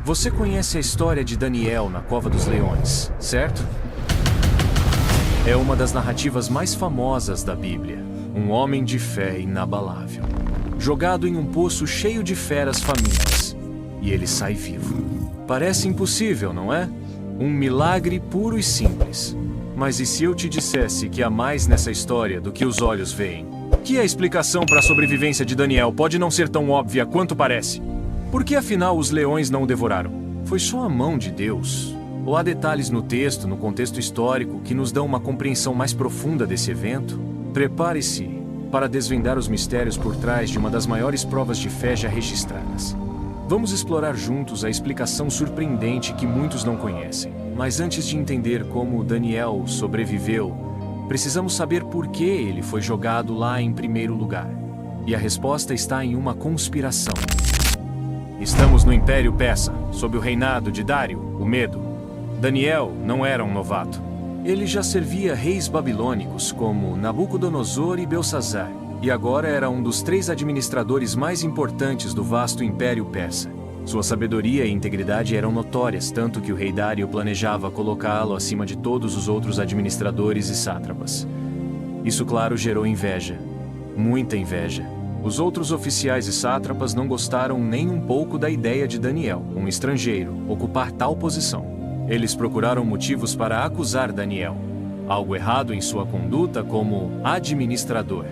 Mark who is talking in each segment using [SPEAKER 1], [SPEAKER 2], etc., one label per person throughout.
[SPEAKER 1] Você conhece a história de Daniel na Cova dos Leões, certo? É uma das narrativas mais famosas da Bíblia. Um homem de fé inabalável, jogado em um poço cheio de feras famintas. E ele sai vivo. Parece impossível, não é? Um milagre puro e simples. Mas e se eu te dissesse que há mais nessa história do que os olhos veem? Que a explicação para a sobrevivência de Daniel pode não ser tão óbvia quanto parece? Por que afinal os leões não o devoraram? Foi só a mão de Deus? Ou há detalhes no texto, no contexto histórico, que nos dão uma compreensão mais profunda desse evento? Prepare-se para desvendar os mistérios por trás de uma das maiores provas de fé já registradas. Vamos explorar juntos a explicação surpreendente que muitos não conhecem. Mas antes de entender como Daniel sobreviveu, precisamos saber por que ele foi jogado lá em primeiro lugar. E a resposta está em uma conspiração. Estamos no Império Persa, sob o reinado de Dário, o Medo. Daniel não era um novato. Ele já servia reis babilônicos como Nabucodonosor e Belsazar, e agora era um dos 3 administradores mais importantes do vasto Império Persa. Sua sabedoria e integridade eram notórias, tanto que o rei Dário planejava colocá-lo acima de todos os outros administradores e sátrapas. Isso, claro, gerou inveja. Muita inveja. Os outros oficiais e sátrapas não gostaram nem um pouco da ideia de Daniel, um estrangeiro, ocupar tal posição. Eles procuraram motivos para acusar Daniel. Algo errado em sua conduta como administrador.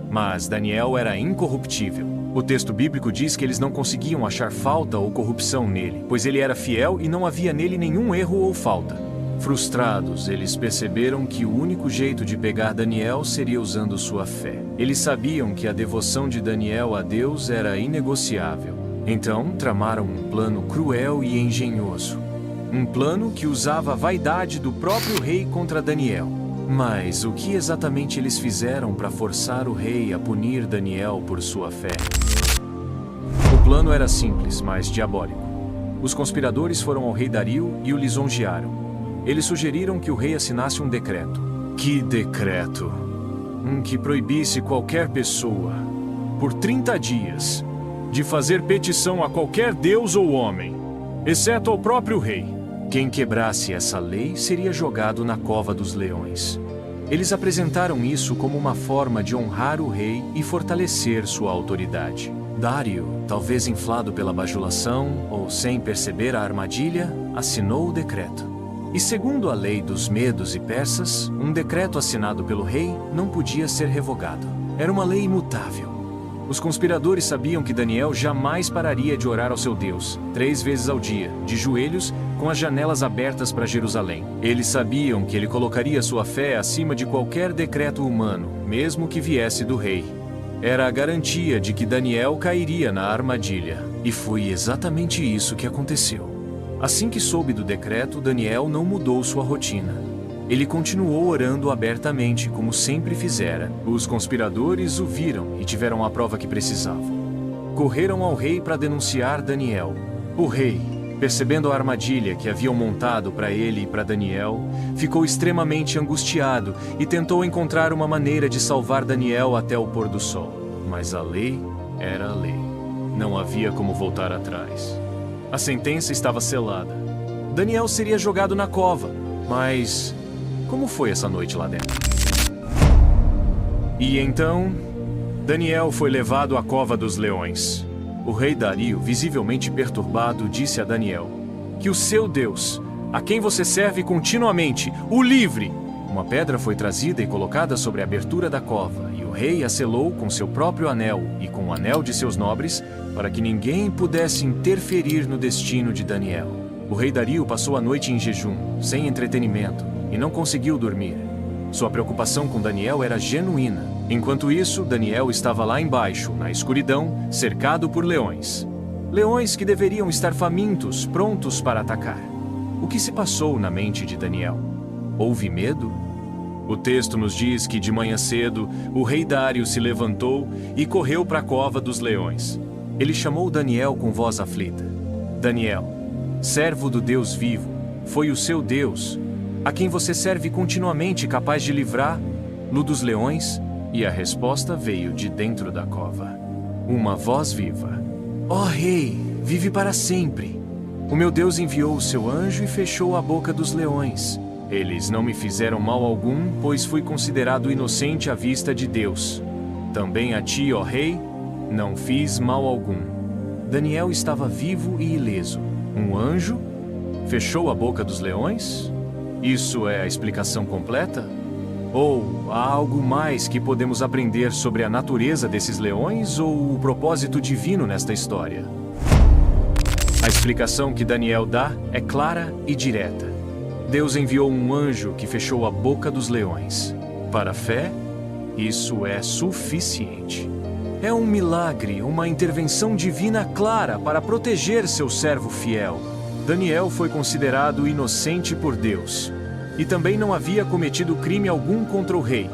[SPEAKER 1] Mas Daniel era incorruptível. O texto bíblico diz que eles não conseguiam achar falta ou corrupção nele, pois ele era fiel e não havia nele nenhum erro ou falta. Frustrados, eles perceberam que o único jeito de pegar Daniel seria usando sua fé. Eles sabiam que a devoção de Daniel a Deus era inegociável. Então, tramaram um plano cruel e engenhoso. Um plano que usava a vaidade do próprio rei contra Daniel. Mas o que exatamente eles fizeram para forçar o rei a punir Daniel por sua fé? O plano era simples, mas diabólico. Os conspiradores foram ao rei Dario e o lisonjearam. Eles sugeriram que o rei assinasse um decreto. Que decreto? Que proibisse qualquer pessoa, por 30 dias, de fazer petição a qualquer deus ou homem, exceto ao próprio rei. Quem quebrasse essa lei seria jogado na cova dos leões. Eles apresentaram isso como uma forma de honrar o rei e fortalecer sua autoridade. Dário, talvez inflado pela bajulação ou sem perceber a armadilha, assinou o decreto. E segundo a lei dos medos e persas, um decreto assinado pelo rei não podia ser revogado. Era uma lei imutável. Os conspiradores sabiam que Daniel jamais pararia de orar ao seu Deus, 3 vezes ao dia, de joelhos, com as janelas abertas para Jerusalém. Eles sabiam que ele colocaria sua fé acima de qualquer decreto humano, mesmo que viesse do rei. Era a garantia de que Daniel cairia na armadilha. E foi exatamente isso que aconteceu. Assim que soube do decreto, Daniel não mudou sua rotina. Ele continuou orando abertamente, como sempre fizera. Os conspiradores o viram e tiveram a prova que precisavam. Correram ao rei para denunciar Daniel. O rei, percebendo a armadilha que haviam montado para ele e para Daniel, ficou extremamente angustiado e tentou encontrar uma maneira de salvar Daniel até o pôr do sol. Mas a lei era a lei. Não havia como voltar atrás. A sentença estava selada. Daniel seria jogado na cova, mas como foi essa noite lá dentro? E então, Daniel foi levado à cova dos leões. O rei Dario, visivelmente perturbado, disse a Daniel que o seu Deus, a quem você serve continuamente, o livre. Uma pedra foi trazida e colocada sobre a abertura da cova, e o rei a selou com seu próprio anel e com o anel de seus nobres, para que ninguém pudesse interferir no destino de Daniel. O rei Dario passou a noite em jejum, sem entretenimento, e não conseguiu dormir. Sua preocupação com Daniel era genuína. Enquanto isso, Daniel estava lá embaixo, na escuridão, cercado por leões. Leões que deveriam estar famintos, prontos para atacar. O que se passou na mente de Daniel? Houve medo? O texto nos diz que de manhã cedo, o rei Dário se levantou e correu para a cova dos leões. Ele chamou Daniel com voz aflita. Daniel, servo do Deus vivo, foi o seu Deus, a quem você serve continuamente, capaz de livrá-lo dos leões? E a resposta veio de dentro da cova. Uma voz viva. Ó rei, vive para sempre. O meu Deus enviou o seu anjo e fechou a boca dos leões. Eles não me fizeram mal algum, pois fui considerado inocente à vista de Deus. Também a ti, ó rei, não fiz mal algum. Daniel estava vivo e ileso. Um anjo fechou a boca dos leões? Isso é a explicação completa? Ou há algo mais que podemos aprender sobre a natureza desses leões ou o propósito divino nesta história? A explicação que Daniel dá é clara e direta. Deus enviou um anjo que fechou a boca dos leões. Para a fé, isso é suficiente. É um milagre, uma intervenção divina clara para proteger seu servo fiel. Daniel foi considerado inocente por Deus. E também não havia cometido crime algum contra o rei,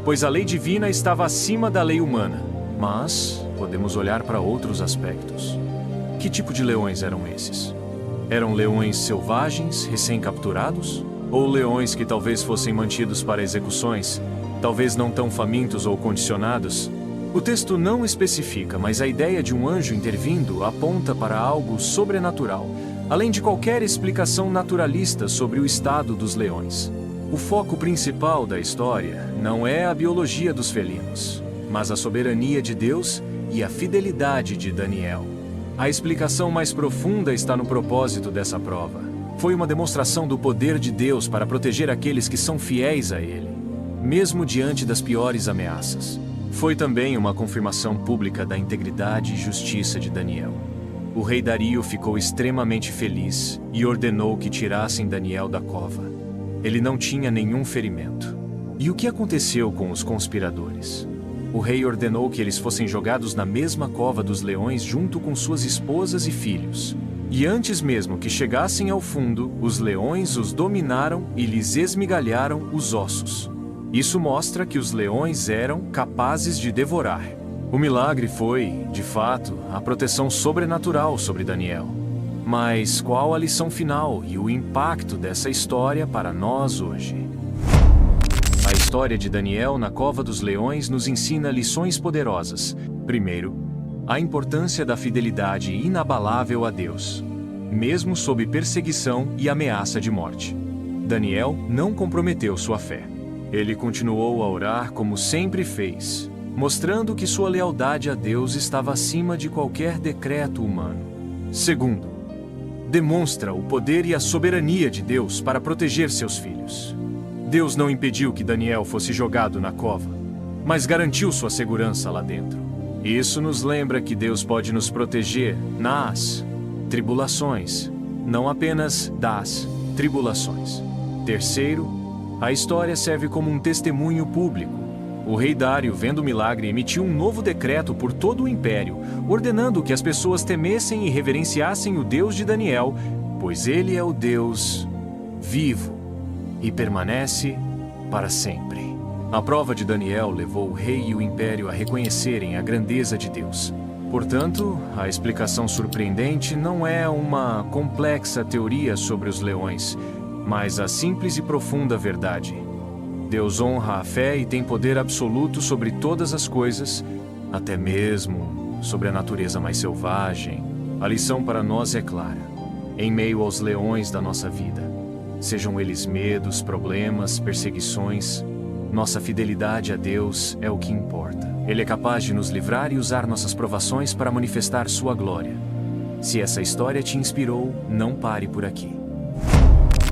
[SPEAKER 1] pois a lei divina estava acima da lei humana. Mas podemos olhar para outros aspectos. Que tipo de leões eram esses? Eram leões selvagens, recém-capturados? Ou leões que talvez fossem mantidos para execuções, talvez não tão famintos ou condicionados? O texto não especifica, mas a ideia de um anjo intervindo aponta para algo sobrenatural, além de qualquer explicação naturalista sobre o estado dos leões. O foco principal da história não é a biologia dos felinos, mas a soberania de Deus e a fidelidade de Daniel. A explicação mais profunda está no propósito dessa prova. Foi uma demonstração do poder de Deus para proteger aqueles que são fiéis a Ele, mesmo diante das piores ameaças. Foi também uma confirmação pública da integridade e justiça de Daniel. O rei Dario ficou extremamente feliz e ordenou que tirassem Daniel da cova. Ele não tinha nenhum ferimento. E o que aconteceu com os conspiradores? O rei ordenou que eles fossem jogados na mesma cova dos leões junto com suas esposas e filhos. E antes mesmo que chegassem ao fundo, os leões os dominaram e lhes esmigalharam os ossos. Isso mostra que os leões eram capazes de devorar. O milagre foi, de fato, a proteção sobrenatural sobre Daniel. Mas qual a lição final e o impacto dessa história para nós hoje? A história de Daniel na Cova dos Leões nos ensina lições poderosas. Primeiro, a importância da fidelidade inabalável a Deus, mesmo sob perseguição e ameaça de morte. Daniel não comprometeu sua fé. Ele continuou a orar como sempre fez, mostrando que sua lealdade a Deus estava acima de qualquer decreto humano. Segundo, demonstra o poder e a soberania de Deus para proteger seus filhos. Deus não impediu que Daniel fosse jogado na cova, mas garantiu sua segurança lá dentro. Isso nos lembra que Deus pode nos proteger nas tribulações, não apenas das tribulações. Terceiro, a história serve como um testemunho público. O rei Dário, vendo o milagre, emitiu um novo decreto por todo o império, ordenando que as pessoas temessem e reverenciassem o Deus de Daniel, pois ele é o Deus vivo e permanece para sempre. A prova de Daniel levou o rei e o império a reconhecerem a grandeza de Deus. Portanto, a explicação surpreendente não é uma complexa teoria sobre os leões, mas a simples e profunda verdade. Deus honra a fé e tem poder absoluto sobre todas as coisas, até mesmo sobre a natureza mais selvagem. A lição para nós é clara. Em meio aos leões da nossa vida, sejam eles medos, problemas, perseguições, nossa fidelidade a Deus é o que importa. Ele é capaz de nos livrar e usar nossas provações para manifestar sua glória. Se essa história te inspirou, não pare por aqui.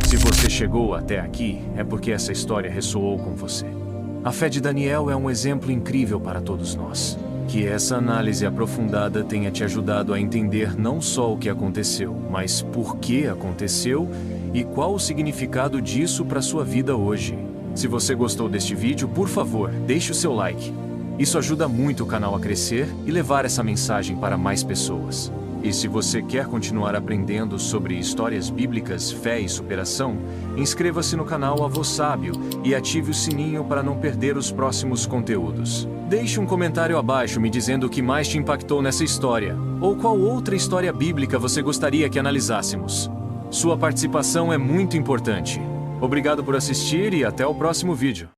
[SPEAKER 1] Se você chegou até aqui, é porque essa história ressoou com você. A fé de Daniel é um exemplo incrível para todos nós. Que essa análise aprofundada tenha te ajudado a entender não só o que aconteceu, mas por que aconteceu e qual o significado disso para sua vida hoje. Se você gostou deste vídeo, por favor, deixe o seu like. Isso ajuda muito o canal a crescer e levar essa mensagem para mais pessoas. E se você quer continuar aprendendo sobre histórias bíblicas, fé e superação, inscreva-se no canal Avô Sábio e ative o sininho para não perder os próximos conteúdos. Deixe um comentário abaixo me dizendo o que mais te impactou nessa história, ou qual outra história bíblica você gostaria que analisássemos. Sua participação é muito importante. Obrigado por assistir e até o próximo vídeo.